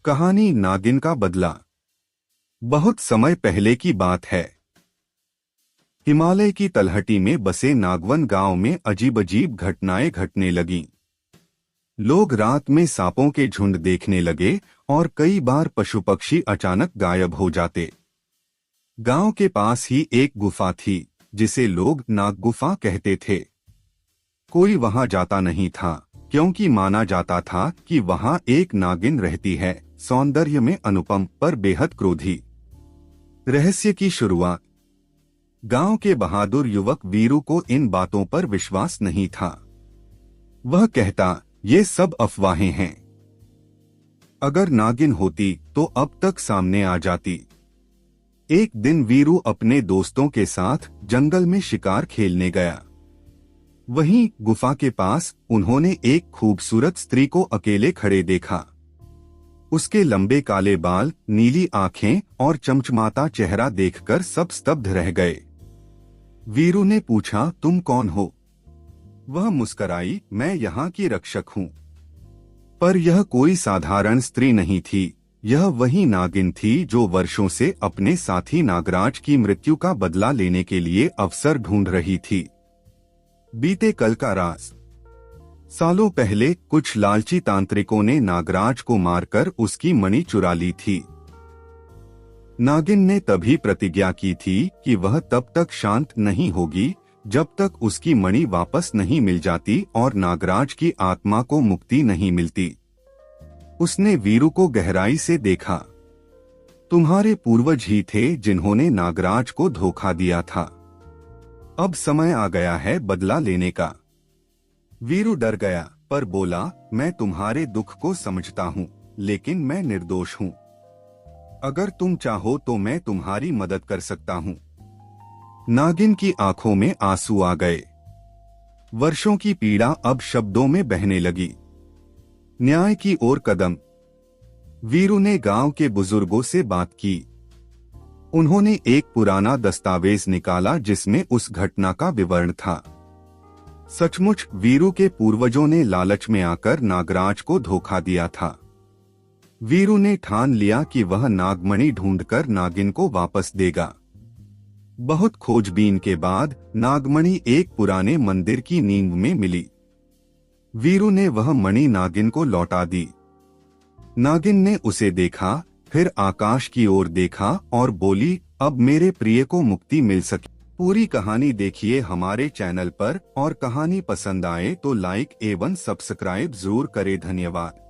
कहानी नागिन का बदला। बहुत समय पहले की बात है। हिमालय की तलहटी में बसे नागवन गांव में अजीब अजीब घटनाएं घटने लगीं। लोग रात में सांपों के झुंड देखने लगे और कई बार पशु पक्षी अचानक गायब हो जाते। गांव के पास ही एक गुफा थी जिसे लोग नाग गुफा कहते थे। कोई वहां जाता नहीं था क्योंकि माना जाता था कि वहां एक नागिन रहती है, सौंदर्य में अनुपम पर बेहद क्रोधी। रहस्य की शुरुआत। गांव के बहादुर युवक वीरू को इन बातों पर विश्वास नहीं था। वह कहता, ये सब अफवाहें हैं। अगर नागिन होती तो अब तक सामने आ जाती। एक दिन वीरू अपने दोस्तों के साथ जंगल में शिकार खेलने गया। वहीं गुफा के पास उन्होंने एक खूबसूरत स्त्री को अकेले खड़े देखा। उसके लंबे काले बाल, नीली आंखें और चमचमाता चेहरा देखकर सब स्तब्ध रह गए। वीरू ने पूछा, तुम कौन हो? वह मुस्कराई, मैं यहाँ की रक्षक हूँ। पर यह कोई साधारण स्त्री नहीं थी। यह वही नागिन थी जो वर्षों से अपने साथी नागराज की मृत्यु का बदला लेने के लिए अवसर ढूंढ रही थी। बीते कल का राज। सालों पहले कुछ लालची तांत्रिकों ने नागराज को मारकर उसकी मणि चुरा ली थी। नागिन ने तभी प्रतिज्ञा की थी कि वह तब तक शांत नहीं होगी जब तक उसकी मणि वापस नहीं मिल जाती और नागराज की आत्मा को मुक्ति नहीं मिलती। उसने वीरू को गहराई से देखा। तुम्हारे पूर्वज ही थे जिन्होंने नागराज को धोखा दिया था। अब समय आ गया है बदला लेने का। वीरू डर गया पर बोला, मैं तुम्हारे दुख को समझता हूँ, लेकिन मैं निर्दोष हूँ। अगर तुम चाहो तो मैं तुम्हारी मदद कर सकता हूँ। नागिन की आंखों में आंसू आ गए। वर्षों की पीड़ा अब शब्दों में बहने लगी। न्याय की ओर कदम। वीरू ने गांव के बुजुर्गों से बात की। उन्होंने एक पुराना दस्तावेज निकाला जिसमें उस घटना का विवरण था। सचमुच वीरू के पूर्वजों ने लालच में आकर नागराज को धोखा दिया था। वीरू ने ठान लिया कि वह नागमणि ढूंढकर नागिन को वापस देगा। बहुत खोजबीन के बाद नागमणि एक पुराने मंदिर की नींव में मिली। वीरू ने वह मणि नागिन को लौटा दी। नागिन ने उसे देखा, फिर आकाश की ओर देखा और बोली, अब मेरे प्रिय को मुक्ति मिल सके। पूरी कहानी देखिए हमारे चैनल पर और कहानी पसंद आए तो लाइक एवं सब्सक्राइब जरूर करें। धन्यवाद।